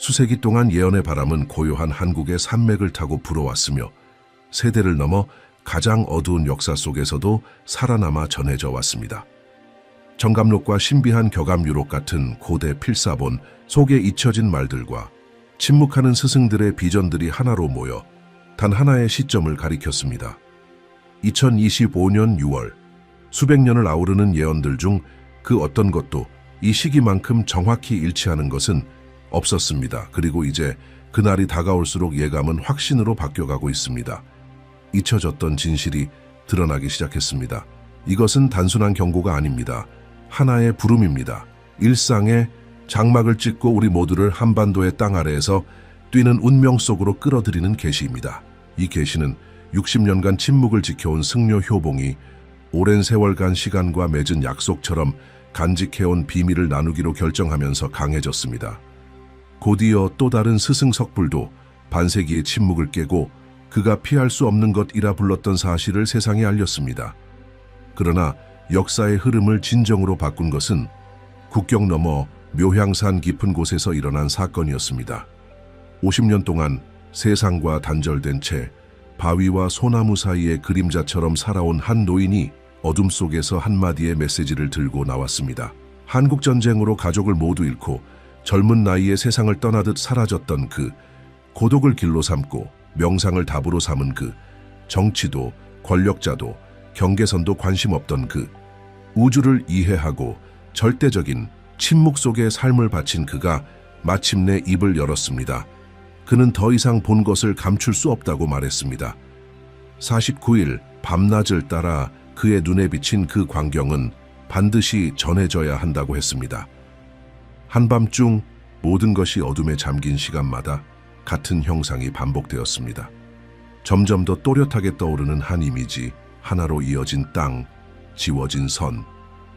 수세기 동안 예언의 바람은 고요한 한국의 산맥을 타고 불어왔으며 세대를 넘어 가장 어두운 역사 속에서도 살아남아 전해져 왔습니다. 정감록과 신비한 격암유록 같은 고대 필사본 속에 잊혀진 말들과 침묵하는 스승들의 비전들이 하나로 모여 단 하나의 시점을 가리켰습니다. 2025년 6월, 수백 년을 아우르는 예언들 중 그 어떤 것도 이 시기만큼 정확히 일치하는 것은 없었습니다. 그리고 이제 그날이 다가올수록 예감은 확신으로 바뀌어가고 있습니다. 잊혀졌던 진실이 드러나기 시작했습니다. 이것은 단순한 경고가 아닙니다. 하나의 부름입니다. 일상의 장막을 찍고 우리 모두를 한반도의 땅 아래에서 뛰는 운명 속으로 끌어들이는 계시입니다. 이 계시는 60년간 침묵을 지켜온 승려 효봉이 오랜 세월간 시간과 맺은 약속처럼 간직해온 비밀을 나누기로 결정하면서 강해졌습니다. 곧이어 또 다른 스승 석불도 반세기의 침묵을 깨고 그가 피할 수 없는 것이라 불렀던 사실을 세상에 알렸습니다. 그러나 역사의 흐름을 진정으로 바꾼 것은 국경 너머 묘향산 깊은 곳에서 일어난 사건이었습니다. 50년 동안 세상과 단절된 채 바위와 소나무 사이의 그림자처럼 살아온 한 노인이 어둠 속에서 한마디의 메시지를 들고 나왔습니다. 한국전쟁으로 가족을 모두 잃고 젊은 나이에 세상을 떠나듯 사라졌던 그, 고독을 길로 삼고 명상을 답으로 삼은 그, 정치도 권력자도 경계선도 관심 없던 그, 우주를 이해하고 절대적인 침묵 속에 삶을 바친 그가 마침내 입을 열었습니다. 그는 더 이상 본 것을 감출 수 없다고 말했습니다. 49일 밤낮을 따라 그의 눈에 비친 그 광경은 반드시 전해져야 한다고 했습니다. 한밤중 모든 것이 어둠에 잠긴 시간마다 같은 형상이 반복되었습니다. 점점 더 또렷하게 떠오르는 한 이미지, 하나로 이어진 땅, 지워진 선,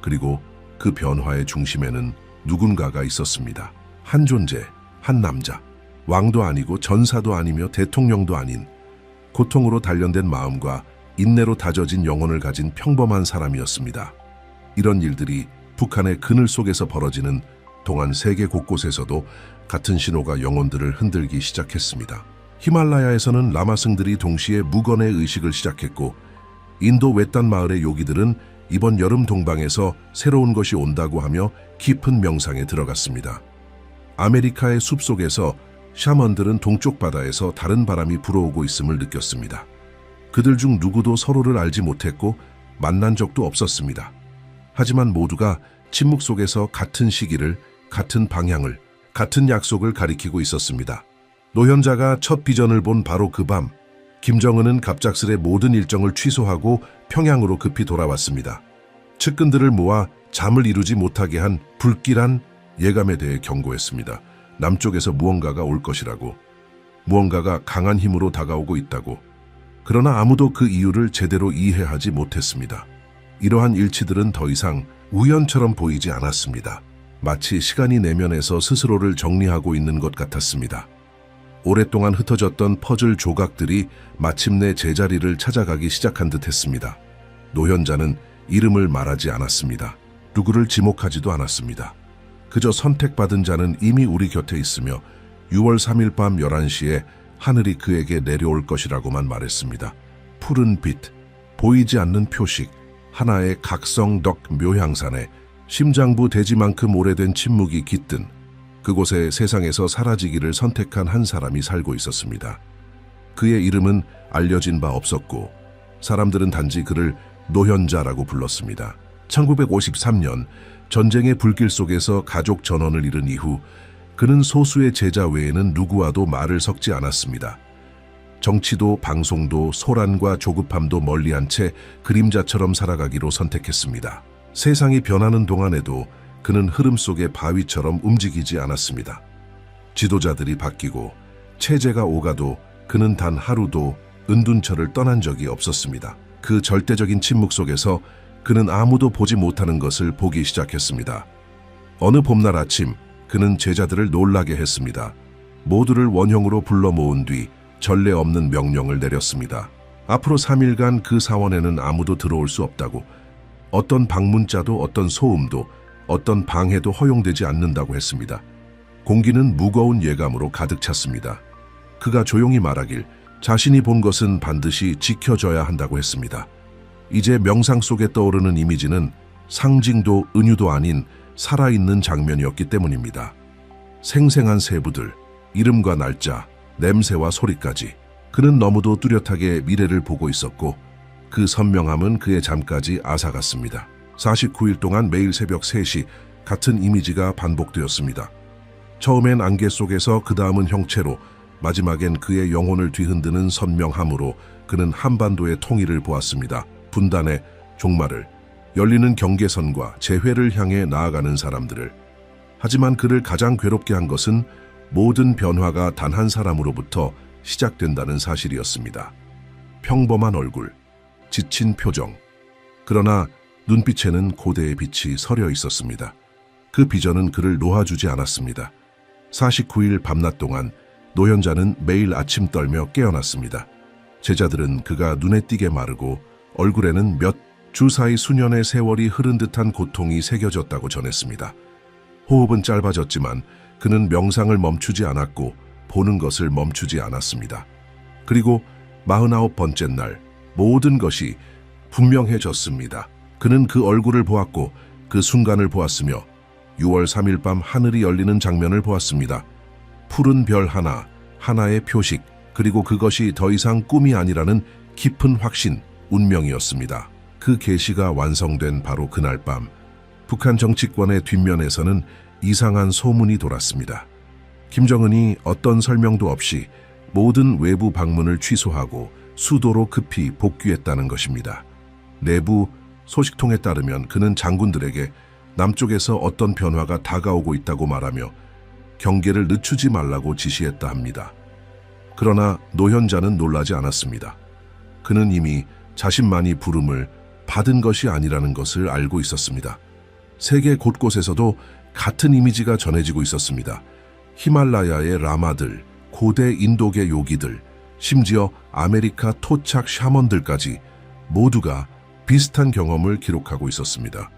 그리고 그 변화의 중심에는 누군가가 있었습니다. 한 존재, 한 남자, 왕도 아니고 전사도 아니며 대통령도 아닌 고통으로 단련된 마음과 인내로 다져진 영혼을 가진 평범한 사람이었습니다. 이런 일들이 북한의 그늘 속에서 벌어지는 동안 세계 곳곳에서도 같은 신호가 영혼들을 흔들기 시작했습니다. 히말라야에서는 라마승들이 동시에 무건의 의식을 시작했고 인도 외딴 마을의 요기들은 이번 여름 동방에서 새로운 것이 온다고 하며 깊은 명상에 들어갔습니다. 아메리카의 숲속에서 샤먼들은 동쪽 바다에서 다른 바람이 불어오고 있음을 느꼈습니다. 그들 중 누구도 서로를 알지 못했고 만난 적도 없었습니다. 하지만 모두가 침묵 속에서 같은 시기를, 같은 방향을, 같은 약속을 가리키고 있었습니다. 노현자가 첫 비전을 본 바로 그 밤, 김정은은 갑작스레 모든 일정을 취소하고 평양으로 급히 돌아왔습니다. 측근들을 모아 잠을 이루지 못하게 한 불길한 예감에 대해 경고했습니다. 남쪽에서 무언가가 올 것이라고, 무언가가 강한 힘으로 다가오고 있다고. 그러나 아무도 그 이유를 제대로 이해하지 못했습니다. 이러한 일치들은 더 이상 우연처럼 보이지 않았습니다. 마치 시간이 내면에서 스스로를 정리하고 있는 것 같았습니다. 오랫동안 흩어졌던 퍼즐 조각들이 마침내 제자리를 찾아가기 시작한 듯 했습니다. 노현자는 이름을 말하지 않았습니다. 누구를 지목하지도 않았습니다. 그저 선택받은 자는 이미 우리 곁에 있으며 6월 3일 밤 11시에 하늘이 그에게 내려올 것이라고만 말했습니다. 푸른 빛, 보이지 않는 표식, 하나의 각성덕 묘향산에 심장부 대지만큼 오래된 침묵이 깃든 그곳에 세상에서 사라지기를 선택한 한 사람이 살고 있었습니다. 그의 이름은 알려진 바 없었고 사람들은 단지 그를 노현자라고 불렀습니다. 1953년 전쟁의 불길 속에서 가족 전원을 잃은 이후 그는 소수의 제자 외에는 누구와도 말을 섞지 않았습니다. 정치도 방송도 소란과 조급함도 멀리한 채 그림자처럼 살아가기로 선택했습니다. 세상이 변하는 동안에도 그는 흐름 속의 바위처럼 움직이지 않았습니다. 지도자들이 바뀌고 체제가 오가도 그는 단 하루도 은둔처를 떠난 적이 없었습니다. 그 절대적인 침묵 속에서 그는 아무도 보지 못하는 것을 보기 시작했습니다. 어느 봄날 아침 그는 제자들을 놀라게 했습니다. 모두를 원형으로 불러 모은 뒤 전례 없는 명령을 내렸습니다. 앞으로 3일간 그 사원에는 아무도 들어올 수 없다고, 어떤 방문자도 어떤 소음도 어떤 방해도 허용되지 않는다고 했습니다. 공기는 무거운 예감으로 가득 찼습니다. 그가 조용히 말하길 자신이 본 것은 반드시 지켜져야 한다고 했습니다. 이제 명상 속에 떠오르는 이미지는 상징도 은유도 아닌 살아있는 장면이었기 때문입니다. 생생한 세부들, 이름과 날짜, 냄새와 소리까지 그는 너무도 뚜렷하게 미래를 보고 있었고 그 선명함은 그의 잠까지 앗아갔습니다. 49일 동안 매일 새벽 3시 같은 이미지가 반복되었습니다. 처음엔 안개 속에서 그 다음은 형체로 마지막엔 그의 영혼을 뒤흔드는 선명함으로 그는 한반도의 통일을 보았습니다. 분단의 종말을, 열리는 경계선과 재회를 향해 나아가는 사람들을. 하지만 그를 가장 괴롭게 한 것은 모든 변화가 단 한 사람으로부터 시작된다는 사실이었습니다. 평범한 얼굴, 지친 표정. 그러나 눈빛에는 고대의 빛이 서려 있었습니다. 그 비전은 그를 놓아주지 않았습니다. 49일 밤낮 동안 노현자는 매일 아침 떨며 깨어났습니다. 제자들은 그가 눈에 띄게 마르고 얼굴에는 몇 주 사이 수년의 세월이 흐른 듯한 고통이 새겨졌다고 전했습니다. 호흡은 짧아졌지만 그는 명상을 멈추지 않았고 보는 것을 멈추지 않았습니다. 그리고 49번째 날 모든 것이 분명해졌습니다. 그는 그 얼굴을 보았고 그 순간을 보았으며 6월 3일 밤 하늘이 열리는 장면을 보았습니다. 푸른 별 하나, 하나의 표식, 그리고 그것이 더 이상 꿈이 아니라는 깊은 확신, 운명이었습니다. 그 계시가 완성된 바로 그날 밤, 북한 정치권의 뒷면에서는 이상한 소문이 돌았습니다. 김정은이 어떤 설명도 없이 모든 외부 방문을 취소하고 수도로 급히 복귀했다는 것입니다. 내부 소식통에 따르면 그는 장군들에게 남쪽에서 어떤 변화가 다가오고 있다고 말하며 경계를 늦추지 말라고 지시했다 합니다. 그러나 노현자는 놀라지 않았습니다. 그는 이미 자신만이 부름을 받은 것이 아니라는 것을 알고 있었습니다. 세계 곳곳에서도 같은 이미지가 전해지고 있었습니다. 히말라야의 라마들, 고대 인도계 요기들, 심지어 아메리카 토착 샤먼들까지 모두가 비슷한 경험을 기록하고 있었습니다.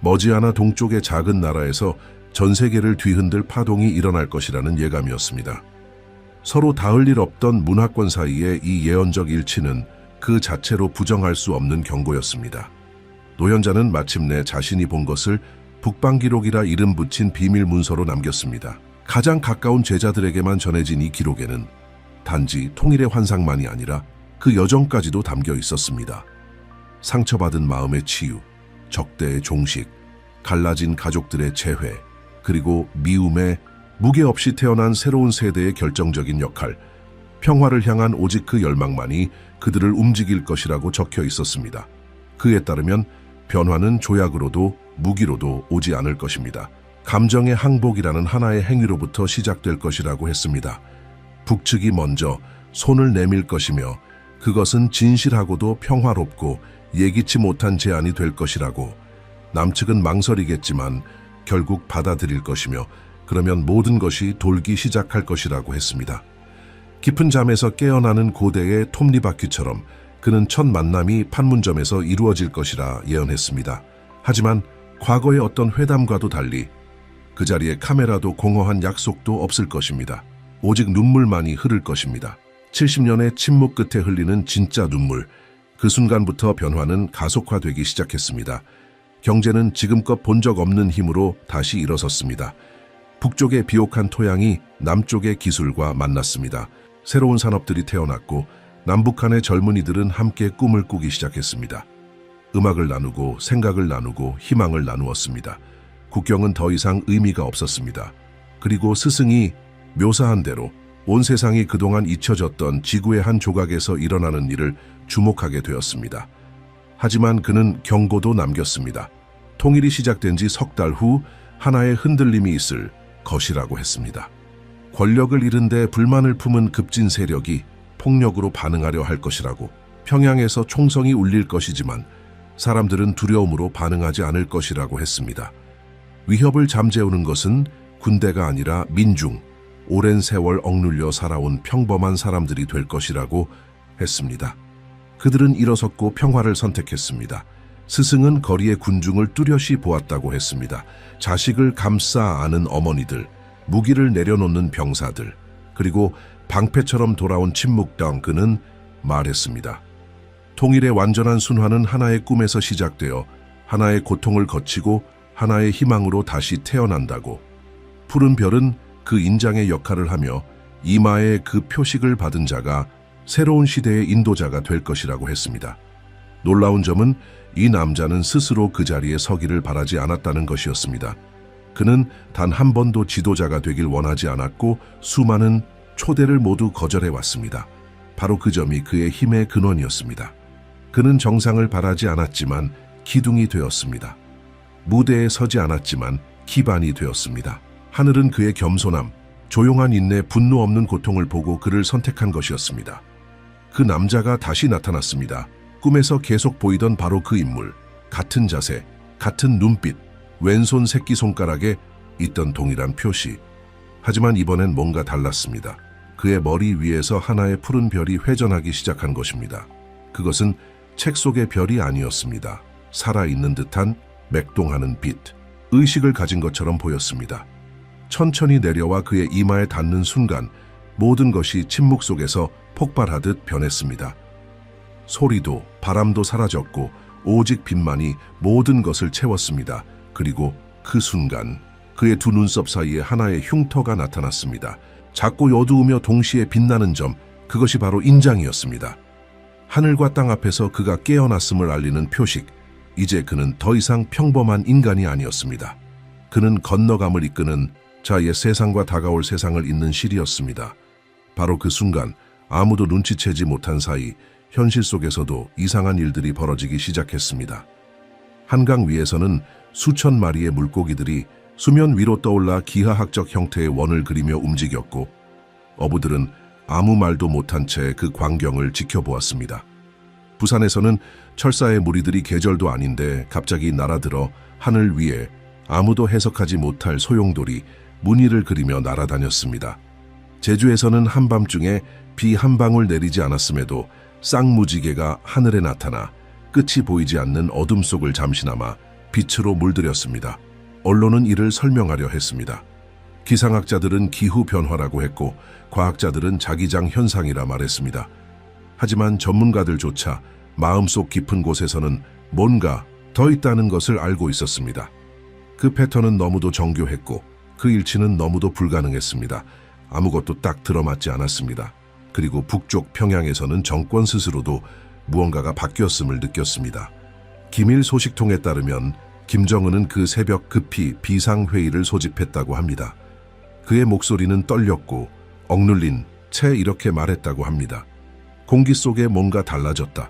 머지않아 동쪽의 작은 나라에서 전 세계를 뒤흔들 파동이 일어날 것이라는 예감이었습니다. 서로 닿을 일 없던 문화권 사이의 이 예언적 일치는 그 자체로 부정할 수 없는 경고였습니다. 노현자는 마침내 자신이 본 것을 북방기록이라 이름 붙인 비밀 문서로 남겼습니다. 가장 가까운 제자들에게만 전해진 이 기록에는 단지 통일의 환상만이 아니라 그 여정까지도 담겨 있었습니다. 상처받은 마음의 치유, 적대의 종식, 갈라진 가족들의 재회, 그리고 미움에 무게 없이 태어난 새로운 세대의 결정적인 역할, 평화를 향한 오직 그 열망만이 그들을 움직일 것이라고 적혀 있었습니다. 그에 따르면 변화는 조약으로도 무기로도 오지 않을 것입니다. 감정의 항복이라는 하나의 행위로부터 시작될 것이라고 했습니다. 북측이 먼저 손을 내밀 것이며 그것은 진실하고도 평화롭고 예기치 못한 제안이 될 것이라고, 남측은 망설이겠지만 결국 받아들일 것이며 그러면 모든 것이 돌기 시작할 것이라고 했습니다. 깊은 잠에서 깨어나는 고대의 톱니바퀴처럼 그는 첫 만남이 판문점에서 이루어질 것이라 예언했습니다. 하지만 과거의 어떤 회담과도 달리 그 자리에 카메라도 공허한 약속도 없을 것입니다. 오직 눈물만이 흐를 것입니다. 70년의 침묵 끝에 흘리는 진짜 눈물. 그 순간부터 변화는 가속화되기 시작했습니다. 경제는 지금껏 본 적 없는 힘으로 다시 일어섰습니다. 북쪽의 비옥한 토양이 남쪽의 기술과 만났습니다. 새로운 산업들이 태어났고 남북한의 젊은이들은 함께 꿈을 꾸기 시작했습니다. 음악을 나누고 생각을 나누고 희망을 나누었습니다. 국경은 더 이상 의미가 없었습니다. 그리고 스승이 묘사한 대로 온 세상이 그동안 잊혀졌던 지구의 한 조각에서 일어나는 일을 주목하게 되었습니다. 하지만 그는 경고도 남겼습니다. 통일이 시작된 지 석 달 후 하나의 흔들림이 있을 것이라고 했습니다. 권력을 잃은 데 불만을 품은 급진 세력이 폭력으로 반응하려 할 것이라고. 평양에서 총성이 울릴 것이지만 사람들은 두려움으로 반응하지 않을 것이라고 했습니다. 위협을 잠재우는 것은 군대가 아니라 민중, 오랜 세월 억눌려 살아온 평범한 사람들이 될 것이라고 했습니다. 그들은 일어섰고 평화를 선택했습니다. 스승은 거리의 군중을 뚜렷이 보았다고 했습니다. 자식을 감싸 안은 어머니들, 무기를 내려놓는 병사들, 그리고 방패처럼 돌아온 침묵당 그는 말했습니다. 통일의 완전한 순환은 하나의 꿈에서 시작되어 하나의 고통을 거치고 하나의 희망으로 다시 태어난다고. 푸른 별은 그 인장의 역할을 하며 이마에 그 표식을 받은 자가 새로운 시대의 인도자가 될 것이라고 했습니다. 놀라운 점은 이 남자는 스스로 그 자리에 서기를 바라지 않았다는 것이었습니다. 그는 단 한 번도 지도자가 되길 원하지 않았고 수많은 초대를 모두 거절해왔습니다. 바로 그 점이 그의 힘의 근원이었습니다. 그는 정상을 바라지 않았지만 기둥이 되었습니다. 무대에 서지 않았지만 기반이 되었습니다. 하늘은 그의 겸손함, 조용한 인내, 분노 없는 고통을 보고 그를 선택한 것이었습니다. 그 남자가 다시 나타났습니다. 꿈에서 계속 보이던 바로 그 인물, 같은 자세, 같은 눈빛, 왼손 새끼손가락에 있던 동일한 표시. 하지만 이번엔 뭔가 달랐습니다. 그의 머리 위에서 하나의 푸른 별이 회전하기 시작한 것입니다. 그것은 책 속의 별이 아니었습니다. 살아있는 듯한 맥동하는 빛, 의식을 가진 것처럼 보였습니다. 천천히 내려와 그의 이마에 닿는 순간 모든 것이 침묵 속에서 폭발하듯 변했습니다. 소리도 바람도 사라졌고 오직 빛만이 모든 것을 채웠습니다. 그리고 그 순간 그의 두 눈썹 사이에 하나의 흉터가 나타났습니다. 작고 어두우며 동시에 빛나는 점, 그것이 바로 인장이었습니다. 하늘과 땅 앞에서 그가 깨어났음을 알리는 표식. 이제 그는 더 이상 평범한 인간이 아니었습니다. 그는 건너감을 이끄는 자의 세상과 다가올 세상을 잇는 실이었습니다. 바로 그 순간 아무도 눈치채지 못한 사이 현실 속에서도 이상한 일들이 벌어지기 시작했습니다. 한강 위에서는 수천 마리의 물고기들이 수면 위로 떠올라 기하학적 형태의 원을 그리며 움직였고 어부들은 아무 말도 못한 채 그 광경을 지켜보았습니다. 부산에서는 철사의 무리들이 계절도 아닌데 갑자기 날아들어 하늘 위에 아무도 해석하지 못할 소용돌이 무늬를 그리며 날아다녔습니다. 제주에서는 한밤중에 비 한 방울 내리지 않았음에도 쌍무지개가 하늘에 나타나 끝이 보이지 않는 어둠 속을 잠시나마 빛으로 물들였습니다. 언론은 이를 설명하려 했습니다. 기상학자들은 기후변화라고 했고 과학자들은 자기장 현상이라 말했습니다. 하지만 전문가들조차 마음속 깊은 곳에서는 뭔가 더 있다는 것을 알고 있었습니다. 그 패턴은 너무도 정교했고 그 일치는 너무도 불가능했습니다. 아무것도 딱 들어맞지 않았습니다. 그리고 북쪽 평양에서는 정권 스스로도 무언가가 바뀌었음을 느꼈습니다. 기밀 소식통에 따르면 김정은은 그 새벽 급히 비상회의를 소집했다고 합니다. 그의 목소리는 떨렸고 억눌린 채 이렇게 말했다고 합니다. 공기 속에 뭔가 달라졌다.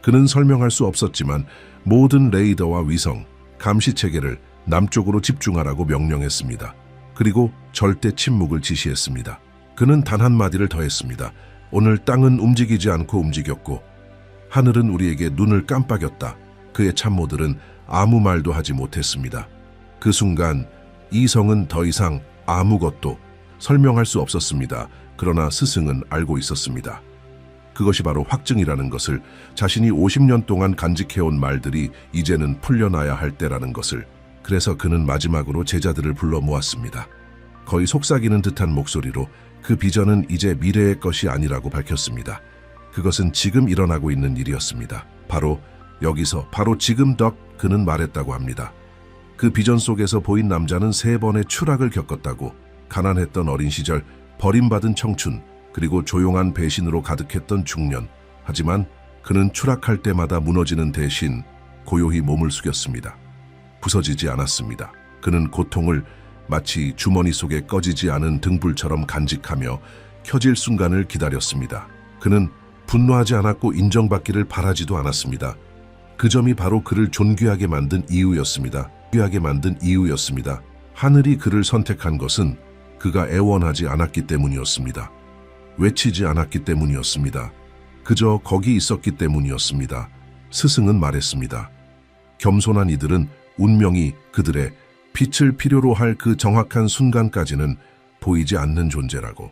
그는 설명할 수 없었지만 모든 레이더와 위성, 감시체계를 남쪽으로 집중하라고 명령했습니다. 그리고 절대 침묵을 지시했습니다. 그는 단 한마디를 더했습니다. 오늘 땅은 움직이지 않고 움직였고 하늘은 우리에게 눈을 깜빡였다. 그의 참모들은 아무 말도 하지 못했습니다. 그 순간 이성은 더 이상 아무것도 설명할 수 없었습니다. 그러나 스승은 알고 있었습니다. 그것이 바로 확증이라는 것을, 자신이 50년 동안 간직해온 말들이 이제는 풀려나야 할 때라는 것을. 그래서 그는 마지막으로 제자들을 불러 모았습니다. 거의 속삭이는 듯한 목소리로 그 비전은 이제 미래의 것이 아니라고 밝혔습니다. 그것은 지금 일어나고 있는 일이었습니다. 바로 여기서, 바로 지금 그는 말했다고 합니다. 그 비전 속에서 보인 남자는 3번의 추락을 겪었다고. 가난했던 어린 시절, 버림받은 청춘, 그리고 조용한 배신으로 가득했던 중년. 하지만 그는 추락할 때마다 무너지는 대신 고요히 몸을 숙였습니다. 부서지지 않았습니다. 그는 고통을 마치 주머니 속에 꺼지지 않은 등불처럼 간직하며 켜질 순간을 기다렸습니다. 그는 분노하지 않았고 인정받기를 바라지도 않았습니다. 그 점이 바로 그를 존귀하게 만든 이유였습니다. 존귀하게 만든 이유였습니다. 하늘이 그를 선택한 것은 그가 애원하지 않았기 때문이었습니다. 외치지 않았기 때문이었습니다. 그저 거기 있었기 때문이었습니다. 스승은 말했습니다. 겸손한 이들은 운명이 그들의 빛을 필요로 할 그 정확한 순간까지는 보이지 않는 존재라고.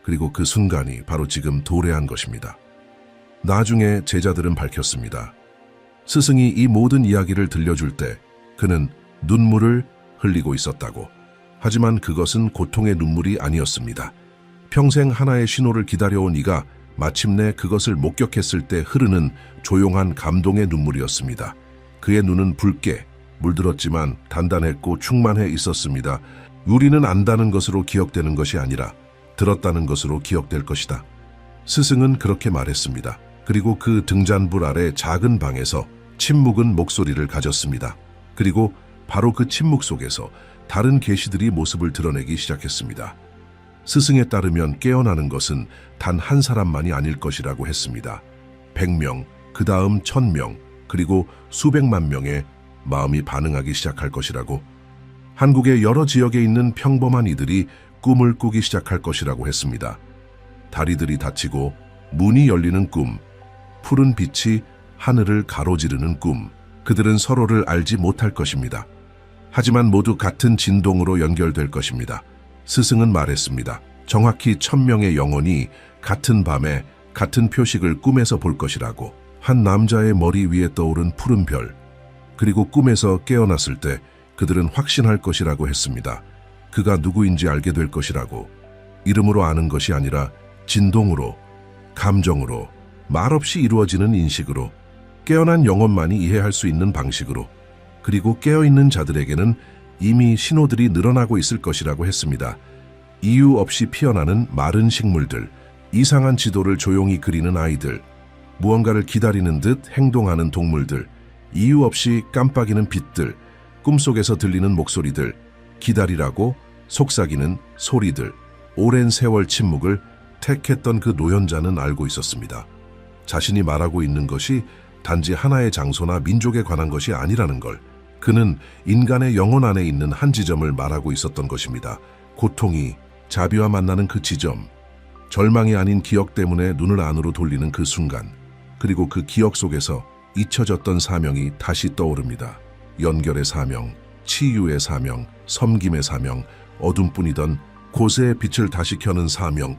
그리고 그 순간이 바로 지금 도래한 것입니다. 나중에 제자들은 밝혔습니다. 스승이 이 모든 이야기를 들려줄 때 그는 눈물을 흘리고 있었다고. 하지만 그것은 고통의 눈물이 아니었습니다. 평생 하나의 신호를 기다려온 이가 마침내 그것을 목격했을 때 흐르는 조용한 감동의 눈물이었습니다. 그의 눈은 붉게 물들었지만 단단했고 충만해 있었습니다. 우리는 안다는 것으로 기억되는 것이 아니라 들었다는 것으로 기억될 것이다. 스승은 그렇게 말했습니다. 그리고 그 등잔불 아래 작은 방에서 침묵은 목소리를 가졌습니다. 그리고 바로 그 침묵 속에서 다른 계시들이 모습을 드러내기 시작했습니다. 스승에 따르면 깨어나는 것은 단 한 사람만이 아닐 것이라고 했습니다. 100명, 그 다음 1000명, 그리고 수백만 명의 마음이 반응하기 시작할 것이라고, 한국의 여러 지역에 있는 평범한 이들이 꿈을 꾸기 시작할 것이라고 했습니다. 다리들이 닫히고 문이 열리는 꿈, 푸른 빛이 하늘을 가로지르는 꿈, 그들은 서로를 알지 못할 것입니다. 하지만 모두 같은 진동으로 연결될 것입니다. 스승은 말했습니다. 정확히 1000명의 영혼이 같은 밤에 같은 표식을 꿈에서 볼 것이라고. 한 남자의 머리 위에 떠오른 푸른 별, 그리고 꿈에서 깨어났을 때 그들은 확신할 것이라고 했습니다. 그가 누구인지 알게 될 것이라고. 이름으로 아는 것이 아니라 진동으로, 감정으로, 말없이 이루어지는 인식으로, 깨어난 영혼만이 이해할 수 있는 방식으로, 그리고 깨어있는 자들에게는 이미 신호들이 늘어나고 있을 것이라고 했습니다. 이유 없이 피어나는 마른 식물들, 이상한 지도를 조용히 그리는 아이들, 무언가를 기다리는 듯 행동하는 동물들, 이유 없이 깜빡이는 빛들, 꿈속에서 들리는 목소리들, 기다리라고 속삭이는 소리들, 오랜 세월 침묵을 택했던 그 노연자는 알고 있었습니다. 자신이 말하고 있는 것이 단지 하나의 장소나 민족에 관한 것이 아니라는 걸. 그는 인간의 영혼 안에 있는 한 지점을 말하고 있었던 것입니다. 고통이 자비와 만나는 그 지점, 절망이 아닌 기억 때문에 눈을 안으로 돌리는 그 순간, 그리고 그 기억 속에서 잊혀졌던 사명이 다시 떠오릅니다. 연결의 사명, 치유의 사명, 섬김의 사명, 어둠뿐이던 고세의 빛을 다시 켜는 사명.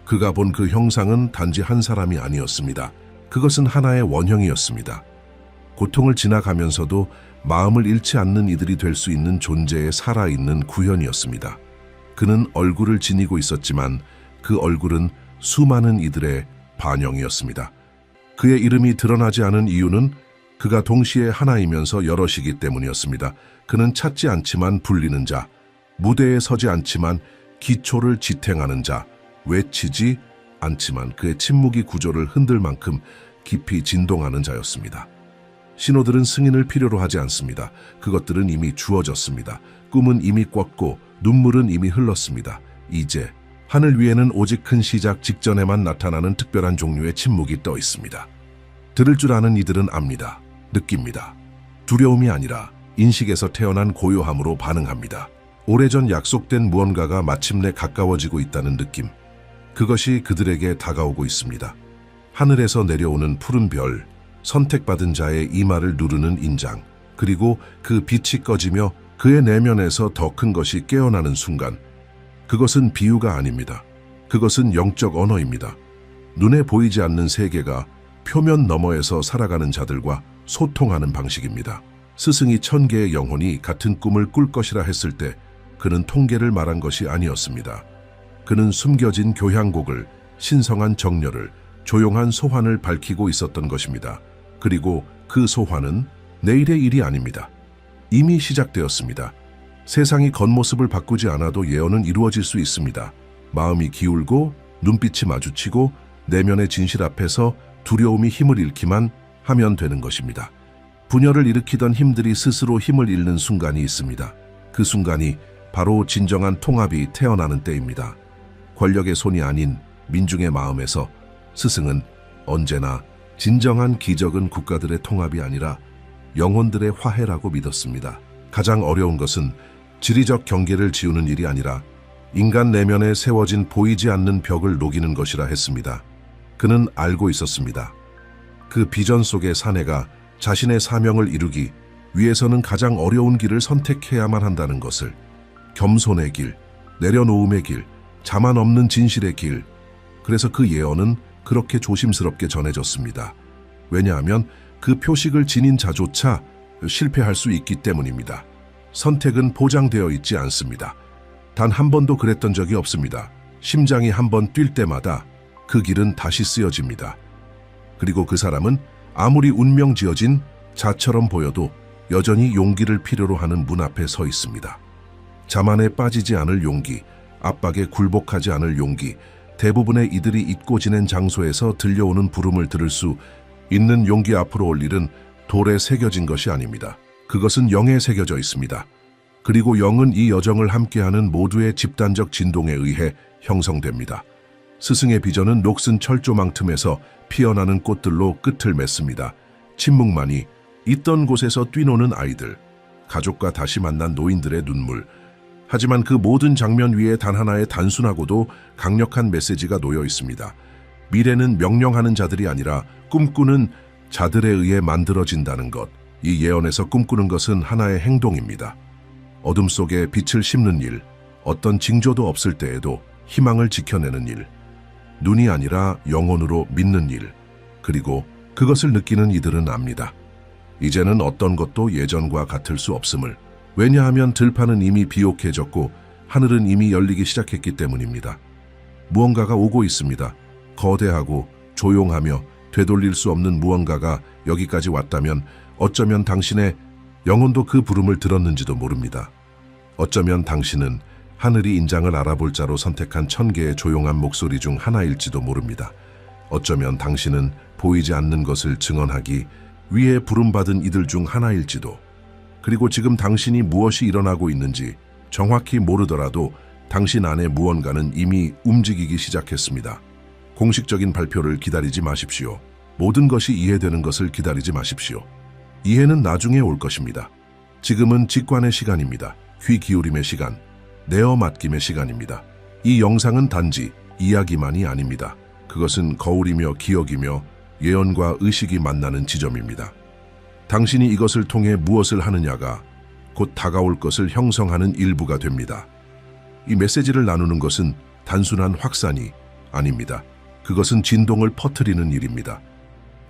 그가 본 그 형상은 단지 한 사람이 아니었습니다. 그것은 하나의 원형이었습니다. 고통을 지나가면서도 마음을 잃지 않는 이들이 될 수 있는 존재의 살아있는 구현이었습니다. 그는 얼굴을 지니고 있었지만 그 얼굴은 수많은 이들의 반영이었습니다. 그의 이름이 드러나지 않은 이유는 그가 동시에 하나이면서 여럿이기 때문이었습니다. 그는 찾지 않지만 불리는 자, 무대에 서지 않지만 기초를 지탱하는 자, 외치지 않지만 그의 침묵이 구조를 흔들 만큼 깊이 진동하는 자였습니다. 신호들은 승인을 필요로 하지 않습니다. 그것들은 이미 주어졌습니다. 꿈은 이미 꿨고 눈물은 이미 흘렀습니다. 이제 하늘 위에는 오직 큰 시작 직전에만 나타나는 특별한 종류의 침묵이 떠 있습니다. 들을 줄 아는 이들은 압니다. 느낍니다. 두려움이 아니라 인식에서 태어난 고요함으로 반응합니다. 오래전 약속된 무언가가 마침내 가까워지고 있다는 느낌. 그것이 그들에게 다가오고 있습니다. 하늘에서 내려오는 푸른 별, 선택받은 자의 이마를 누르는 인장, 그리고 그 빛이 꺼지며 그의 내면에서 더 큰 것이 깨어나는 순간, 그것은 비유가 아닙니다. 그것은 영적 언어입니다. 눈에 보이지 않는 세계가 표면 너머에서 살아가는 자들과 소통하는 방식입니다. 스승이 1000개의 영혼이 같은 꿈을 꿀 것이라 했을 때 그는 통계를 말한 것이 아니었습니다. 그는 숨겨진 교향곡을, 신성한 정열을, 조용한 소환을 밝히고 있었던 것입니다. 그리고 그 소환은 내일의 일이 아닙니다. 이미 시작되었습니다. 세상이 겉모습을 바꾸지 않아도 예언은 이루어질 수 있습니다. 마음이 기울고 눈빛이 마주치고 내면의 진실 앞에서 두려움이 힘을 잃기만 하면 되는 것입니다. 분열을 일으키던 힘들이 스스로 힘을 잃는 순간이 있습니다. 그 순간이 바로 진정한 통합이 태어나는 때입니다. 권력의 손이 아닌 민중의 마음에서 스승은 언제나 진정한 기적은 국가들의 통합이 아니라 영혼들의 화해라고 믿었습니다. 가장 어려운 것은 지리적 경계를 지우는 일이 아니라 인간 내면에 세워진 보이지 않는 벽을 녹이는 것이라 했습니다. 그는 알고 있었습니다. 그 비전 속의 사내가 자신의 사명을 이루기 위해서는 가장 어려운 길을 선택해야만 한다는 것을, 겸손의 길, 내려놓음의 길, 자만 없는 진실의 길. 그래서 그 예언은 그렇게 조심스럽게 전해졌습니다. 왜냐하면 그 표식을 지닌 자조차 실패할 수 있기 때문입니다. 선택은 보장되어 있지 않습니다. 단 한 번도 그랬던 적이 없습니다. 심장이 한 번 뛸 때마다 그 길은 다시 쓰여집니다. 그리고 그 사람은 아무리 운명 지어진 자처럼 보여도 여전히 용기를 필요로 하는 문 앞에 서 있습니다. 자만에 빠지지 않을 용기, 압박에 굴복하지 않을 용기, 대부분의 이들이 잊고 지낸 장소에서 들려오는 부름을 들을 수 있는 용기 앞으로 올 일은 돌에 새겨진 것이 아닙니다. 그것은 영에 새겨져 있습니다. 그리고 영은 이 여정을 함께하는 모두의 집단적 진동에 의해 형성됩니다. 스승의 비전은 녹슨 철조망 틈에서 피어나는 꽃들로 끝을 맺습니다. 침묵만이 있던 곳에서 뛰노는 아이들, 가족과 다시 만난 노인들의 눈물. 하지만 그 모든 장면 위에 단 하나의 단순하고도 강력한 메시지가 놓여 있습니다. 미래는 명령하는 자들이 아니라 꿈꾸는 자들에 의해 만들어진다는 것. 이 예언에서 꿈꾸는 것은 하나의 행동입니다. 어둠 속에 빛을 심는 일, 어떤 징조도 없을 때에도 희망을 지켜내는 일, 눈이 아니라 영혼으로 믿는 일, 그리고 그것을 느끼는 이들은 압니다. 이제는 어떤 것도 예전과 같을 수 없음을. 왜냐하면 들판은 이미 비옥해졌고 하늘은 이미 열리기 시작했기 때문입니다. 무언가가 오고 있습니다. 거대하고 조용하며 되돌릴 수 없는 무언가가 여기까지 왔다면 어쩌면 당신의 영혼도 그 부름을 들었는지도 모릅니다. 어쩌면 당신은 하늘이 인장을 알아볼 자로 선택한 1000개의 조용한 목소리 중 하나일지도 모릅니다. 어쩌면 당신은 보이지 않는 것을 증언하기 위해 부름받은 이들 중 하나일지도. 그리고 지금 당신이 무엇이 일어나고 있는지 정확히 모르더라도 당신 안에 무언가는 이미 움직이기 시작했습니다. 공식적인 발표를 기다리지 마십시오. 모든 것이 이해되는 것을 기다리지 마십시오. 이해는 나중에 올 것입니다. 지금은 직관의 시간입니다. 귀 기울임의 시간, 내어 맡김의 시간입니다. 이 영상은 단지 이야기만이 아닙니다. 그것은 거울이며 기억이며 예언과 의식이 만나는 지점입니다. 당신이 이것을 통해 무엇을 하느냐가 곧 다가올 것을 형성하는 일부가 됩니다. 이 메시지를 나누는 것은 단순한 확산이 아닙니다. 그것은 진동을 퍼뜨리는 일입니다.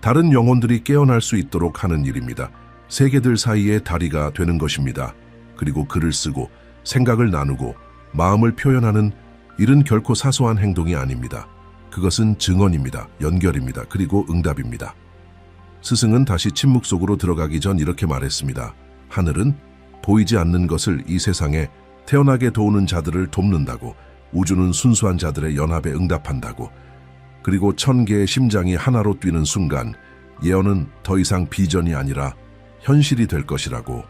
다른 영혼들이 깨어날 수 있도록 하는 일입니다. 세계들 사이의 다리가 되는 것입니다. 그리고 글을 쓰고 생각을 나누고 마음을 표현하는 일은 결코 사소한 행동이 아닙니다. 그것은 증언입니다. 연결입니다. 그리고 응답입니다. 스승은 다시 침묵 속으로 들어가기 전 이렇게 말했습니다. 하늘은 보이지 않는 것을 이 세상에 태어나게 도우는 자들을 돕는다고, 우주는 순수한 자들의 연합에 응답한다고, 그리고 1000개의 심장이 하나로 뛰는 순간 예언은 더 이상 비전이 아니라 현실이 될 것이라고.